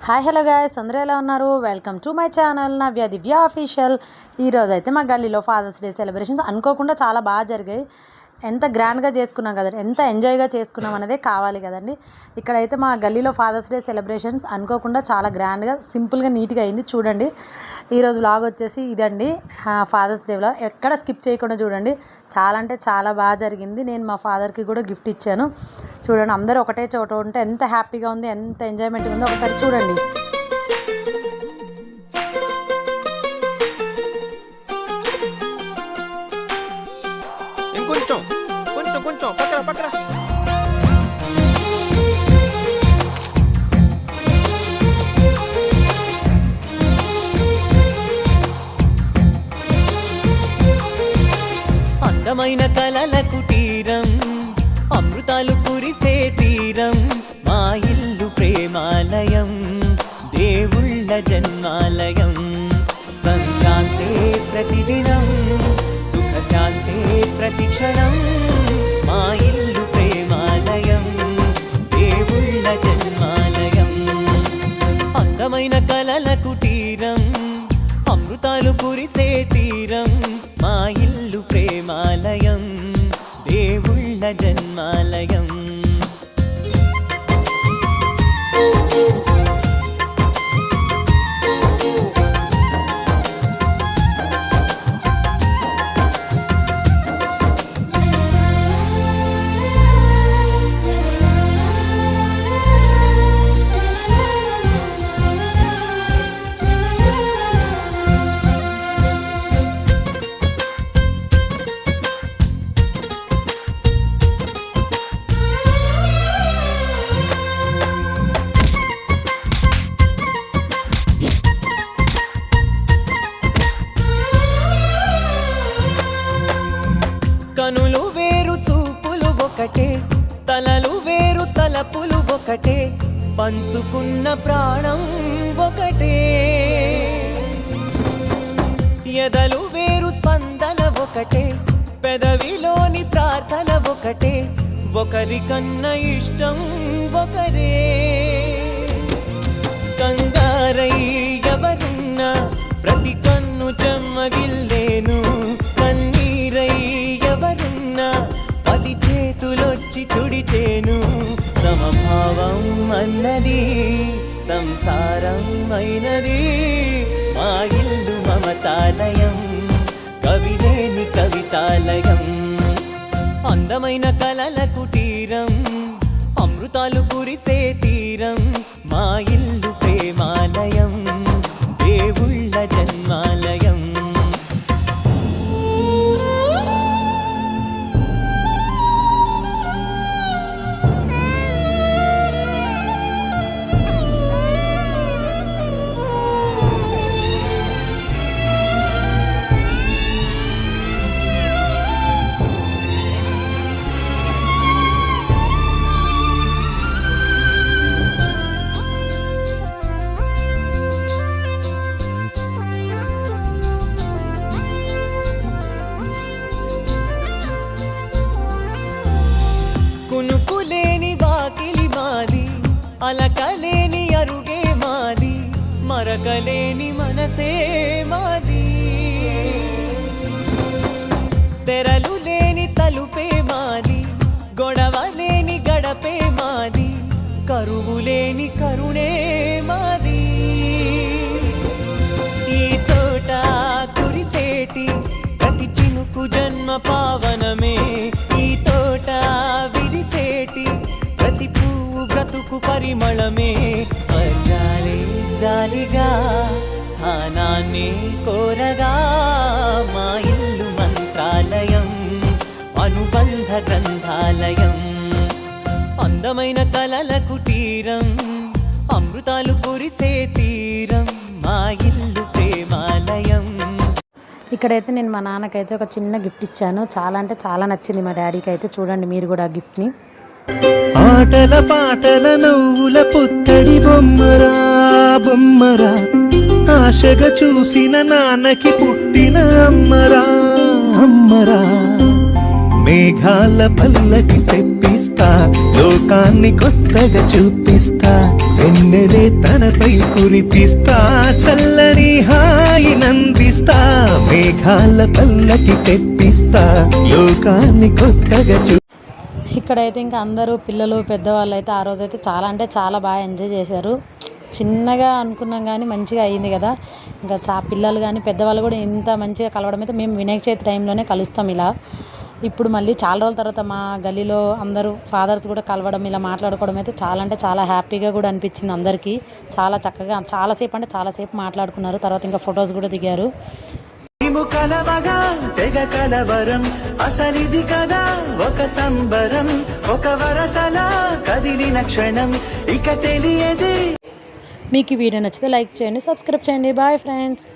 Hi hello guys, అందరూ ఎలా ఉన్నారు? Welcome to my channel Navya Divya official. ఈరోజు అయితే మా గల్లీలో ఫాదర్స్ డే సెలబ్రేషన్స్ అనుకోకుండా చాలా బాగా జరిగాయి. ఎంత గ్రాండ్గా చేసుకున్నాం కదండి, ఎంత ఎంజాయ్గా చేసుకున్నాం అనేదే కావాలి కదండి. ఇక్కడైతే మా గల్లీలో ఫాదర్స్ డే సెలబ్రేషన్స్ అనుకోకుండా చాలా గ్రాండ్గా సింపుల్గా నీట్గా అయింది. చూడండి, ఈరోజు వ్లాగ్ వచ్చేసి ఇదండి. ఫాదర్స్ డే వ్లాగ్ ఎక్కడ స్కిప్ చేయకుండా చూడండి. చాలా అంటే చాలా బాగా జరిగింది. నేను మా ఫాదర్కి కూడా గిఫ్ట్ ఇచ్చాను. చూడండి, అందరూ ఒకటే చోట ఉంటే ఎంత హ్యాపీగా ఉంది, ఎంత ఎంజాయ్మెంట్గా ఉందో ఒకసారి చూడండి. కొంచెం కొంచెం కొంచెం పక్కన పక్కన అందమైన కలల కుటీరం, అమృతాలు కురిసే తీరం, మా ఇల్లు ప్రేమాలయం, దేవుళ్ళ జన్మాలయం. సంక్రాంతే ప్రతిదినం, సుఖశాంతే ప్రతిక్షణం, మా ఇల్లు ప్రేమాలయం, దేవుళ్ళ జన్మాలయం. అందమైన కలల కుటీరం, అమృతాలు కురిసే తీరం, మా ఇల్లు ప్రేమాలయం, దేవుళ్ళ జన్మాలయం. కనులు వేరు చూపులు ఒకటే, తలలు వేరు తలపులు ఒకటే, పంచుకున్న ప్రాణం ఒకటే. ఎదలు వేరు స్పందన ఒకటే, పెదవిలోని ప్రార్థన ఒకటే, ఒకరికన్నా ఇష్టం ఒకరే. కంగారై ఎవరున్నా ప్రతి కన్ను చెమ్మగిల్లేను, కన్నీరై ఎవరున్నా 10 చేతులొచ్చి తుడిచేను. సమభావం అన్నది సంసారం అయినది, మా ఇల్లు మమతాలయం, కవిలేని కవితాలయం. అందమైన కలల కుటీరం, అమృతాలు కురిసే తీరం, మా ఇల్లు ప్రేమాలయం, దేవుళ్ళ జన్మాలయం. కునుకులేని వాకిలి మాది, అలకలేని అరుగే మాది, మరకలేని మనసే మాది. తెరలు లేని తలుపే మాది, గొడవ లేని గడపే మాది, కరువు లేని కరుణే మాది. ఈ చోట కురిసేటి ప్రతి చినుకు జన్మ పావనమే, ఈ తోట విరిసేటి ప్రతి పువ్వు బ్రతుకు పరిమళమే. స్వర్గాలే జాలిగా స్థానాన్ని కోరగా, మా ఇల్లు మంత్రాలయం, అనుబంధ గ్రంథాలయం. అందమైన కలల కుటీరం, అమృతాలు కురిసే తీరం, మా ఇల్లు ప్రేమాలయం. ఇక్కడైతే నేను మా నాన్నకైతే ఒక చిన్న గిఫ్ట్ ఇచ్చాను. చాలా అంటే చాలా నచ్చింది మా డాడీకి అయితే. చూడండి మీరు కూడా ఆ గిఫ్ట్ని. ఆటల పాటల నవ్వుల పుత్తడి బొమ్మరా బొమ్మరా, ఆశగా చూసిన నాన్నకి పుట్టిన అమ్మరా అమ్మరా. మేఘాల పల్లకి తెప్పిస్తా లోకాన్ని కొత్తగా చూపిస్తా వెన్నెలే తనపై కురిపిస్తా చల్లని హాయి నందిస్తా మేఘాల పల్లకి తెప్పిస్తా లోకాన్ని కొత్తగా ఇక్కడైతే ఇంకా అందరూ పిల్లలు పెద్దవాళ్ళు అయితే ఆ రోజైతే చాలా అంటే చాలా బాగా ఎంజాయ్ చేశారు. చిన్నగా అనుకున్నాం కానీ మంచిగా అయింది కదా. ఇంకా పిల్లలు కానీ పెద్దవాళ్ళు కూడా ఇంత మంచిగా కలవడం అయితే మేము వినాయక చవితి టైంలోనే కలుస్తాం ఇలా. ఇప్పుడు మళ్ళీ చాలా రోజుల తర్వాత మా గల్లీలో అందరూ ఫాదర్స్ కూడా కలవడం ఇలా మాట్లాడుకోవడం అయితే చాలా అంటే చాలా హ్యాపీగా కూడా అనిపించింది అందరికీ. చాలా చక్కగా చాలాసేపు అంటే చాలాసేపు మాట్లాడుకున్నారు. తర్వాత ఇంకా ఫొటోస్ కూడా దిగారు. కలవగా తెగ కలవరం అసలిది కదా ఒక సంబరం ఒక వరసలా కదిలిన క్షణం ఇక తెలియదే. మీకు ఈ వీడియో నచ్చితే లైక్ చేయండి, సబ్స్క్రైబ్ చేయండి. Bye friends.